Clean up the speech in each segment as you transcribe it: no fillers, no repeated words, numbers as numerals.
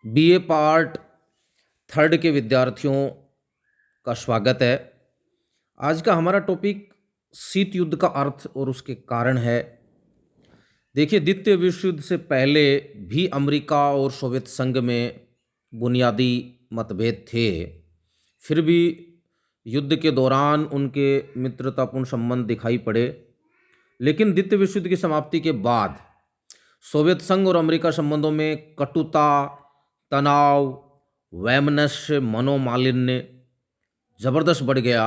BA part third के विद्यार्थियों का स्वागत है। आज का हमारा टॉपिक शीत युद्ध का अर्थ और उसके कारण है। देखिए, द्वितीय विश्व युद्ध से पहले भी अमेरिका और सोवियत संघ में बुनियादी मतभेद थे। फिर भी युद्ध के दौरान उनके मित्रतापूर्ण संबंध दिखाई पड़े। लेकिन द्वितीय विश्व युद्ध की समाप्ति के बाद सोवियत संघ और अमेरिका संबंधों में कटुता, तनाव, वैमनस्य, मनोमालिन्य जबरदस्त बढ़ गया।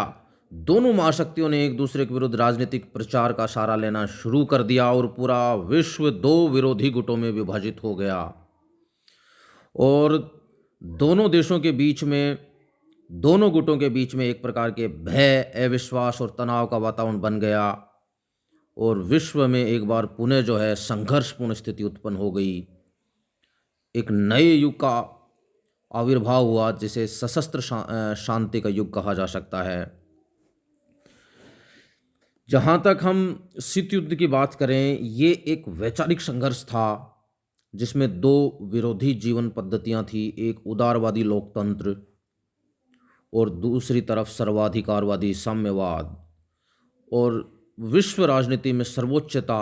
दोनों महाशक्तियों ने एक दूसरे के विरुद्ध राजनीतिक प्रचार का सहारा लेना शुरू कर दिया और पूरा विश्व दो विरोधी गुटों में विभाजित हो गया। और दोनों देशों के बीच में, दोनों गुटों के बीच में एक प्रकार के भय, अविश्वास और तनाव का वातावरण बन गया और विश्व में एक बार पुनः जो है संघर्षपूर्ण स्थिति उत्पन्न हो गई। एक नए युग का आविर्भाव हुआ जिसे सशस्त्र शांति का युग कहा जा सकता है। जहाँ तक हम शीत युद्ध की बात करें, ये एक वैचारिक संघर्ष था जिसमें दो विरोधी जीवन पद्धतियाँ थी। एक उदारवादी लोकतंत्र और दूसरी तरफ सर्वाधिकारवादी साम्यवाद। और विश्व राजनीति में सर्वोच्चता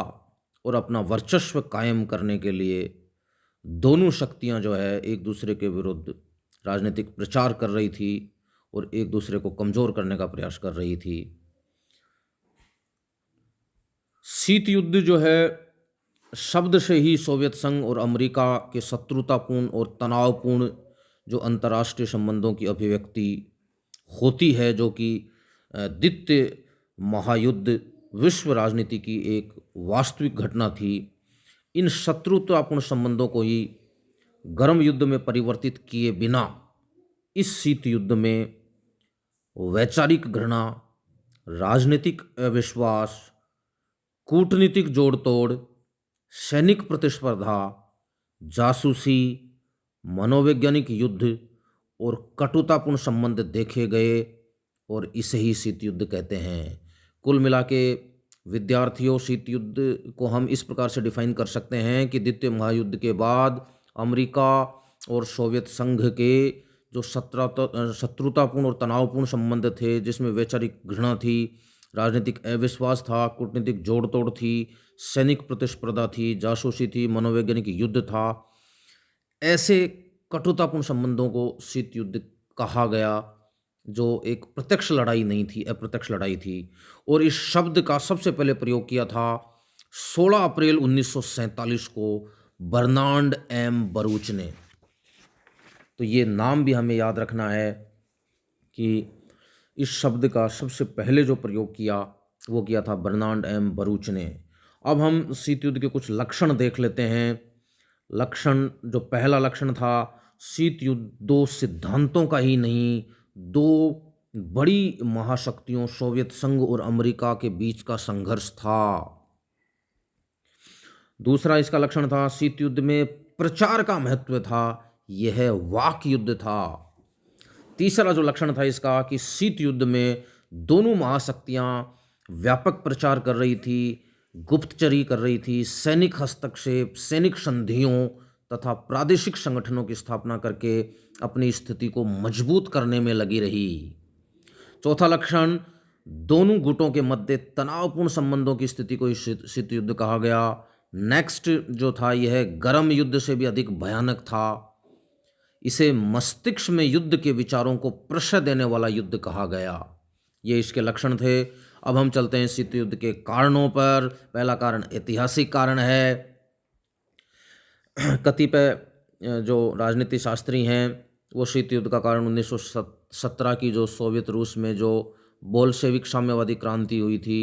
और अपना वर्चस्व कायम करने के लिए दोनों शक्तियां जो है एक दूसरे के विरुद्ध राजनीतिक प्रचार कर रही थी और एक दूसरे को कमज़ोर करने का प्रयास कर रही थी। शीत युद्ध जो है शब्द से ही सोवियत संघ और अमेरिका के शत्रुतापूर्ण और तनावपूर्ण जो अंतर्राष्ट्रीय संबंधों की अभिव्यक्ति होती है, जो कि द्वितीय महायुद्ध विश्व राजनीति की एक वास्तविक घटना थी। इन शत्रुतापूर्ण संबंधों को ही गर्म युद्ध में परिवर्तित किए बिना इस शीत युद्ध में वैचारिक घृणा, राजनीतिक अविश्वास, कूटनीतिक जोड़-तोड़, सैनिक प्रतिस्पर्धा, जासूसी, मनोवैज्ञानिक युद्ध और कटुतापूर्ण संबंध देखे गए और इसे ही शीत युद्ध कहते हैं। कुल मिला के विद्यार्थियों, शीत युद्ध को हम इस प्रकार से डिफाइन कर सकते हैं कि द्वितीय महायुद्ध के बाद अमेरिका और सोवियत संघ के जो शत्रुतापूर्ण और तनावपूर्ण संबंध थे, जिसमें वैचारिक घृणा थी, राजनीतिक अविश्वास था, कूटनीतिक जोड़ तोड़ थी, सैनिक प्रतिस्पर्धा थी, जासूसी थी, मनोवैज्ञानिक युद्ध था, ऐसे कटुतापूर्ण संबंधों को शीत युद्ध कहा गया, जो एक प्रत्यक्ष लड़ाई नहीं थी, अप्रत्यक्ष लड़ाई थी। और इस शब्द का सबसे पहले प्रयोग किया था 16 अप्रैल 1947 को बर्नार्ड एम बरूच ने। तो ये नाम भी हमें याद रखना है कि इस शब्द का सबसे पहले जो प्रयोग किया वो किया था बर्नार्ड एम बरूच ने। अब हम शीत युद्ध के कुछ लक्षण देख लेते हैं। लक्षण, जो पहला लक्षण था, शीत युद्ध दो सिद्धांतों का ही नहीं, दो बड़ी महाशक्तियों सोवियत संघ और अमेरिका के बीच का संघर्ष था। दूसरा इसका लक्षण था, शीत युद्ध में प्रचार का महत्व था, यह वाक युद्ध था। तीसरा जो लक्षण था इसका कि शीत युद्ध में दोनों महाशक्तियां व्यापक प्रचार कर रही थी, गुप्तचरी कर रही थी, सैनिक हस्तक्षेप, सैनिक संधियों तथा प्रादेशिक संगठनों की स्थापना करके अपनी स्थिति को मजबूत करने में लगी रही। चौथा लक्षण, दोनों गुटों के मध्य तनावपूर्ण संबंधों की स्थिति को शीत युद्ध कहा गया। नेक्स्ट जो था, यह गर्म युद्ध से भी अधिक भयानक था। इसे मस्तिष्क में युद्ध के विचारों को प्रश्रय देने वाला युद्ध कहा गया। ये इसके लक्षण थे। अब हम चलते हैं शीत युद्ध के कारणों पर। पहला कारण ऐतिहासिक कारण है। कतिपय जो राजनीति शास्त्री हैं वो शीत युद्ध का कारण 1917 की जो सोवियत रूस में जो बोल्शेविक साम्यवादी क्रांति हुई थी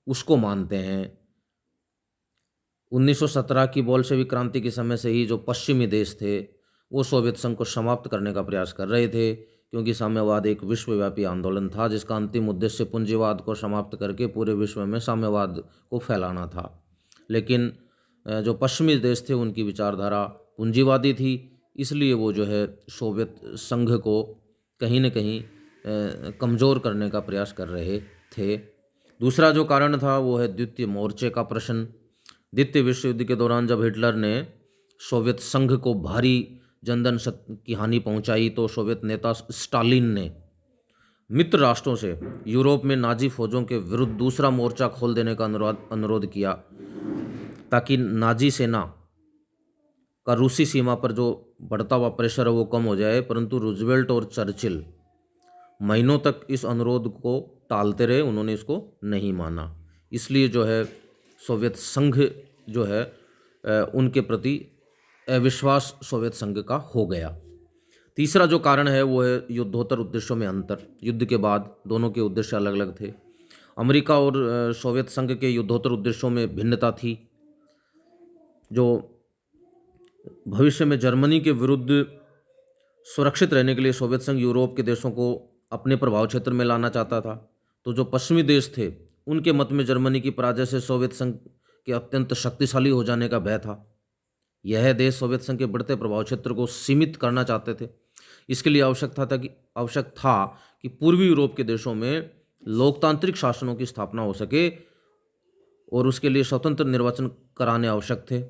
उसको मानते हैं। 1917 की बोल्शेविक क्रांति के समय से ही जो पश्चिमी देश थे वो सोवियत संघ को समाप्त करने का प्रयास कर रहे थे, क्योंकि साम्यवाद एक विश्वव्यापी आंदोलन था जिसका अंतिम उद्देश्य पूंजीवाद को समाप्त करके पूरे विश्व में साम्यवाद को फैलाना था। लेकिन जो पश्चिमी देश थे उनकी विचारधारा पूंजीवादी थी, इसलिए वो जो है सोवियत संघ को कहीं न कहीं कमज़ोर करने का प्रयास कर रहे थे। दूसरा जो कारण था वो है द्वितीय मोर्चे का प्रश्न। द्वितीय विश्व युद्ध के दौरान जब हिटलर ने सोवियत संघ को भारी जनधन की हानि पहुंचाई, तो सोवियत नेता स्टालिन ने मित्र राष्ट्रों से यूरोप में नाजी फौजों के विरुद्ध दूसरा मोर्चा खोल देने का अनुरोध किया, ताकि नाजी सेना का रूसी सीमा पर जो बढ़ता हुआ प्रेशर है वो कम हो जाए। परंतु रूजवेल्ट और चर्चिल महीनों तक इस अनुरोध को टालते रहे, उन्होंने इसको नहीं माना। इसलिए जो है सोवियत संघ जो है उनके प्रति अविश्वास सोवियत संघ का हो गया। तीसरा जो कारण है वो है युद्धोत्तर उद्देश्यों में अंतर। युद्ध के बाद दोनों के उद्देश्य अलग अलग थे। अमेरिका और सोवियत संघ के युद्धोत्तर उद्देश्यों में भिन्नता थी। जो भविष्य में जर्मनी के विरुद्ध सुरक्षित रहने के लिए सोवियत संघ यूरोप के देशों को अपने प्रभाव क्षेत्र में लाना चाहता था, तो जो पश्चिमी देश थे उनके मत में जर्मनी की पराजय से सोवियत संघ के अत्यंत शक्तिशाली हो जाने का भय था। यह देश सोवियत संघ के बढ़ते प्रभाव क्षेत्र को सीमित करना चाहते थे। इसके लिए आवश्यक था कि पूर्वी यूरोप के देशों में लोकतांत्रिक शासनों की स्थापना हो सके और उसके लिए स्वतंत्र निर्वाचन कराने आवश्यक थे।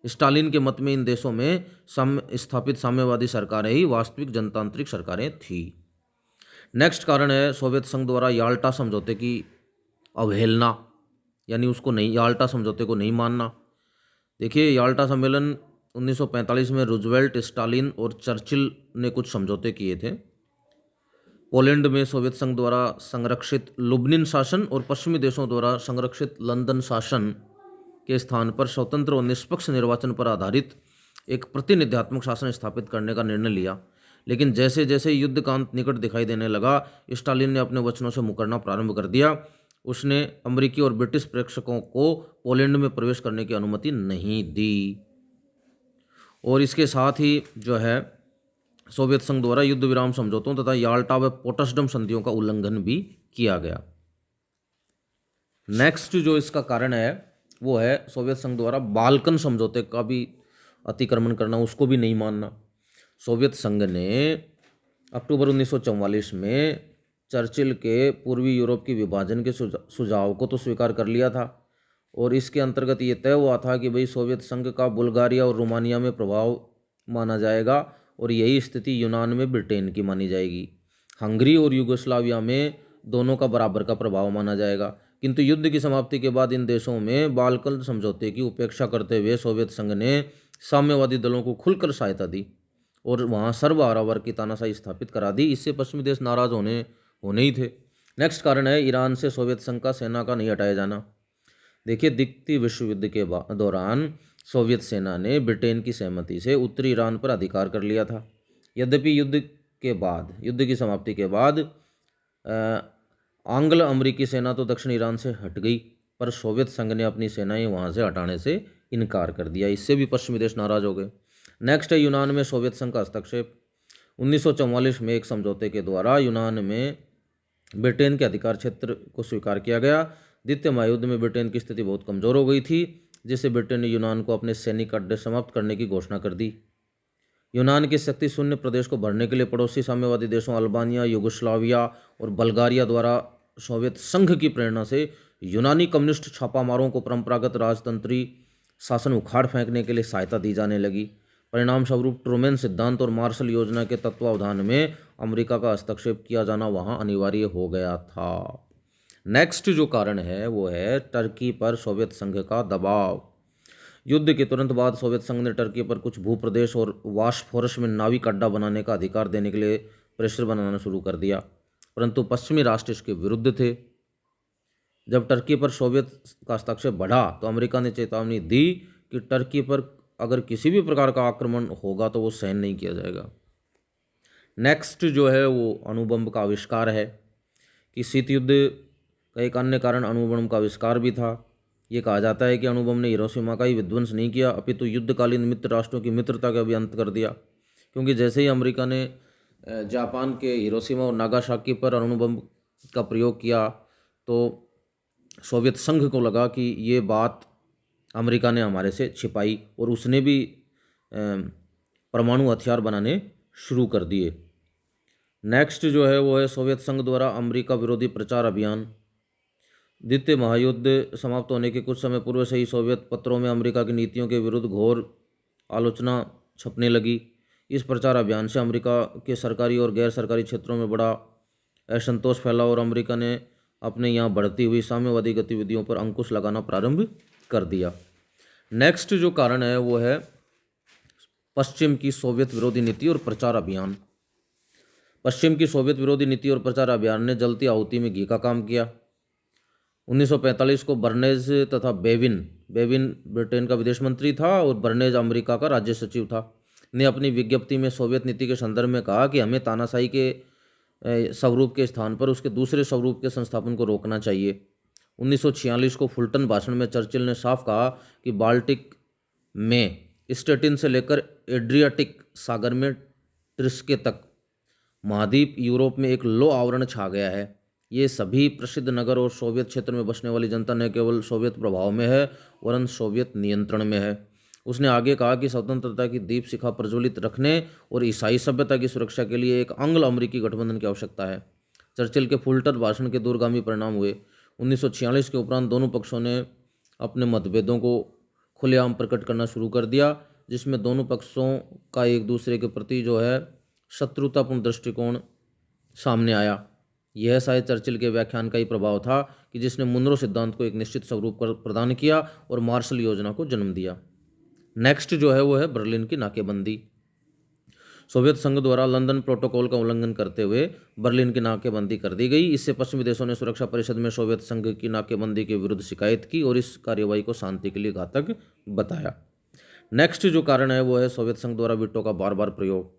स्टालिन के मत में इन देशों में स्थापित साम्यवादी सरकारें ही वास्तविक जनतांत्रिक सरकारें थी। नेक्स्ट कारण है सोवियत संघ द्वारा याल्टा समझौते की अवहेलना, यानी उसको नहीं, याल्टा समझौते को नहीं मानना। देखिए, याल्टा सम्मेलन 1945 में रूजवेल्ट, स्टालिन और चर्चिल ने कुछ समझौते किए थे। पोलैंड में सोवियत संघ द्वारा संरक्षित लुब्निन शासन और पश्चिमी देशों द्वारा संरक्षित लंदन शासन के स्थान पर स्वतंत्र और निष्पक्ष निर्वाचन पर आधारित एक प्रतिनिध्यात्मक शासन स्थापित करने का निर्णय लिया। लेकिन जैसे जैसे युद्ध का अंत निकट दिखाई देने लगा, स्टालिन ने अपने वचनों से मुकरना प्रारंभ कर दिया। उसने अमेरिकी और ब्रिटिश प्रेक्षकों को पोलैंड में प्रवेश करने की अनुमति नहीं दी और इसके साथ ही जो है सोवियत संघ द्वारा युद्ध विराम समझौतों तथा याल्टा व पोट्सडम संधियों का उल्लंघन भी किया गया। नेक्स्ट जो इसका कारण है वो है सोवियत संघ द्वारा बाल्कन समझौते का भी अतिक्रमण करना, उसको भी नहीं मानना। सोवियत संघ ने अक्टूबर 1944 में चर्चिल के पूर्वी यूरोप की विभाजन के सुझाव को तो स्वीकार कर लिया था और इसके अंतर्गत ये तय हुआ था कि भाई सोवियत संघ का बुल्गारिया और रोमानिया में प्रभाव माना जाएगा और यही स्थिति यूनान में ब्रिटेन की मानी जाएगी। हंगरी और युगोस्लाविया में दोनों का बराबर का प्रभाव माना जाएगा। किंतु युद्ध की समाप्ति के बाद इन देशों में बाल्कन समझौते की उपेक्षा करते हुए सोवियत संघ ने साम्यवादी दलों को खुलकर सहायता दी और वहाँ सर्वहारावर की तानाशाही स्थापित करा दी। इससे पश्चिमी देश नाराज होने ही थे। नेक्स्ट कारण है ईरान से सोवियत संघ का सेना का नहीं हटाया जाना। देखिए, द्वितीय विश्व युद्ध के दौरान सोवियत सेना ने ब्रिटेन की सहमति से उत्तरी ईरान पर अधिकार कर लिया था। यद्यपि युद्ध की समाप्ति के बाद आंग्ल अमेरिकी सेना तो दक्षिण ईरान से हट गई, पर सोवियत संघ ने अपनी सेनाएं वहां से हटाने से इनकार कर दिया। इससे भी पश्चिमी देश नाराज हो गए। नेक्स्ट है यूनान में सोवियत संघ का हस्तक्षेप। 1944 में एक समझौते के द्वारा यूनान में ब्रिटेन के अधिकार क्षेत्र को स्वीकार किया गया। द्वितीय महायुद्ध में ब्रिटेन की स्थिति बहुत कमजोर हो गई थी, जिससे ब्रिटेन ने यूनान को अपने सैनिक अड्डे समाप्त करने की घोषणा कर दी। यूनान के शक्ति शून्य प्रदेश को भरने के लिए पड़ोसी साम्यवादी देशों अल्बानिया, युगोस्लाविया और बल्गारिया द्वारा सोवियत संघ की प्रेरणा से यूनानी कम्युनिस्ट छापामारों को परंपरागत राजतंत्री शासन उखाड़ फेंकने के लिए सहायता दी जाने लगी। परिणाम स्वरूप ट्रूमैन सिद्धांत और मार्शल योजना के तत्वावधान में अमेरिका का हस्तक्षेप किया जाना वहां अनिवार्य हो गया था। नेक्स्ट जो कारण है वो है टर्की पर सोवियत संघ का दबाव। युद्ध के तुरंत बाद सोवियत संघ ने टर्की पर कुछ भूप्रदेश और बॉस्फोरस में नाविक अड्डा बनाने का अधिकार देने के लिए प्रेशर बनाना शुरू कर दिया, परंतु पश्चिमी राष्ट्र इसके विरुद्ध थे। जब टर्की पर सोवियत का हस्तक्षेप बढ़ा तो अमेरिका ने चेतावनी दी कि टर्की पर अगर किसी भी प्रकार का आक्रमण होगा तो वो सहन नहीं किया जाएगा। नेक्स्ट जो है वो अणुबम का आविष्कार है कि शीत युद्ध का एक अन्य कारण अणुबम का आविष्कार भी था। ये कहा जाता है कि अणुबम ने हिरोशिमा का ही विध्वंस नहीं किया, अपितु युद्धकालीन मित्र राष्ट्रों की मित्रता का भी अंत कर दिया। क्योंकि जैसे ही अमेरिका ने जापान के हिरोशिमा और नागासाकी पर अणुबम का प्रयोग किया तो सोवियत संघ को लगा कि ये बात अमेरिका ने हमारे से छिपाई और उसने भी परमाणु हथियार बनाने शुरू कर दिए। नेक्स्ट जो है वो है सोवियत संघ द्वारा अमेरिका विरोधी प्रचार अभियान। द्वितीय महायुद्ध समाप्त होने के कुछ समय पूर्व से ही सोवियत पत्रों में अमेरिका की नीतियों के विरुद्ध घोर आलोचना छपने लगी। इस प्रचार अभियान से अमेरिका के सरकारी और गैर सरकारी क्षेत्रों में बड़ा असंतोष फैला और अमेरिका ने अपने यहाँ बढ़ती हुई साम्यवादी गतिविधियों पर अंकुश लगाना प्रारंभ कर दिया। नेक्स्ट जो कारण है वो है पश्चिम की सोवियत विरोधी नीति और प्रचार अभियान। पश्चिम की सोवियत विरोधी नीति और प्रचार अभियान ने जलती आहुति में घी का काम किया। 1945 को बर्नेज तथा बेविन ब्रिटेन का विदेश मंत्री था और बर्नेज अमेरिका का राज्य सचिव था, ने अपनी विज्ञप्ति में सोवियत नीति के संदर्भ में कहा कि हमें तानाशाही के स्वरूप के स्थान पर उसके दूसरे स्वरूप के संस्थापन को रोकना चाहिए। 1946 को फुलटन भाषण में चर्चिल ने साफ कहा कि बाल्टिक में स्टेटिन से लेकर एड्रियाटिक सागर में ट्रिस्के तक महाद्वीप यूरोप में एक लो आवरण छा गया है। ये सभी प्रसिद्ध नगर और सोवियत क्षेत्र में बसने वाली जनता न केवल सोवियत प्रभाव में है वरन सोवियत नियंत्रण में है। उसने आगे कहा कि स्वतंत्रता की दीप शिखा प्रज्वलित रखने और ईसाई सभ्यता की सुरक्षा के लिए एक एंग्लो अमेरिकी गठबंधन की आवश्यकता है। चर्चिल के फुलटन भाषण के दूरगामी परिणाम हुए। 1946 के उपरांत दोनों पक्षों ने अपने मतभेदों को खुलेआम प्रकट करना शुरू कर दिया, जिसमें दोनों पक्षों का एक दूसरे के प्रति जो है शत्रुतापूर्ण दृष्टिकोण सामने आया। यह शायद चर्चिल के व्याख्यान का ही प्रभाव था कि जिसने मुनरो सिद्धांत को एक निश्चित स्वरूप प्रदान किया और मार्शल योजना को जन्म दिया। नेक्स्ट जो है वो है बर्लिन की नाकेबंदी। सोवियत संघ द्वारा लंदन प्रोटोकॉल का उल्लंघन करते हुए बर्लिन की नाकेबंदी कर दी गई। इससे पश्चिमी देशों ने सुरक्षा परिषद में सोवियत संघ की नाकेबंदी के विरुद्ध शिकायत की और इस कार्यवाही को शांति के लिए घातक बताया। नेक्स्ट जो कारण है वो है सोवियत संघ द्वारा वीटो का बार बार प्रयोग।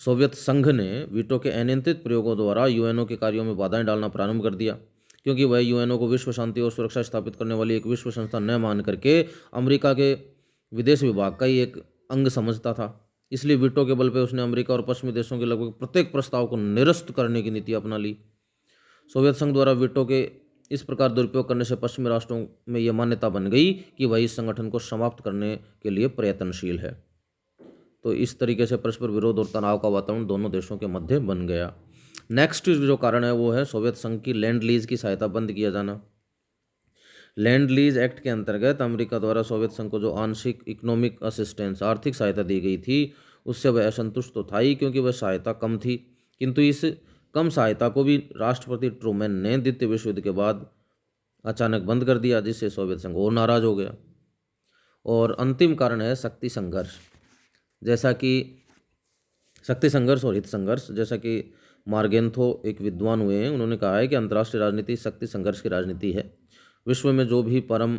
सोवियत संघ ने वीटो के अनियंत्रित प्रयोगों द्वारा यूएनओ के कार्यों में बाधाएं डालना प्रारंभ कर दिया, क्योंकि वह यूएनओ को विश्व शांति और सुरक्षा स्थापित करने वाली एक विश्व संस्था न मान करके अमेरिका के विदेश विभाग का ही एक अंग समझता था। इसलिए वीटो के बल पर उसने अमेरिका और पश्चिमी देशों के लगभग प्रत्येक प्रस्ताव को निरस्त करने की नीति अपना ली। सोवियत संघ द्वारा वीटो के इस प्रकार दुरुपयोग करने से पश्चिमी राष्ट्रों में यह मान्यता बन गई कि वह इस संगठन को समाप्त करने के लिए प्रयत्नशील है। तो इस तरीके से परस्पर विरोध और तनाव का वातावरण दोनों देशों के मध्य बन गया। नेक्स्ट जो कारण है वो है सोवियत संघ की लैंड लीज की सहायता बंद किया जाना। लैंड लीज एक्ट के अंतर्गत अमेरिका द्वारा सोवियत संघ को जो आंशिक इकोनॉमिक असिस्टेंस आर्थिक सहायता दी गई थी उससे वह असंतुष्ट तो था ही, क्योंकि वह सहायता कम थी, किंतु इस कम सहायता को भी राष्ट्रपति ट्रूमैन ने द्वितीय विश्व युद्ध के बाद अचानक बंद कर दिया, जिससे सोवियत संघ और नाराज हो गया। और अंतिम कारण है शक्ति संघर्ष। जैसा कि शक्ति संघर्ष और हित संघर्ष, जैसा कि मार्गेंथो एक विद्वान हुए हैं, उन्होंने कहा है कि अंतर्राष्ट्रीय राजनीति शक्ति संघर्ष की राजनीति है। विश्व में जो भी परम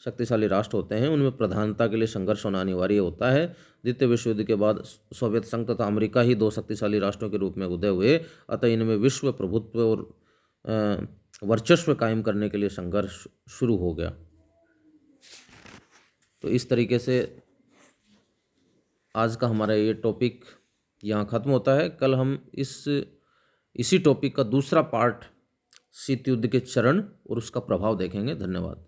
शक्तिशाली राष्ट्र होते हैं उनमें प्रधानता के लिए संघर्ष होना अनिवार्य होता है। द्वितीय विश्व युद्ध के बाद सोवियत संघ तथा अमेरिका ही दो शक्तिशाली राष्ट्रों के रूप में उदय हुए, अतः इनमें विश्व प्रभुत्व और वर्चस्व कायम करने के लिए संघर्ष शुरू हो गया। तो इस तरीके से आज का हमारा ये टॉपिक यहाँ ख़त्म होता है। कल हम इसी टॉपिक का दूसरा पार्ट शीत युद्ध के चरण और उसका प्रभाव देखेंगे। धन्यवाद।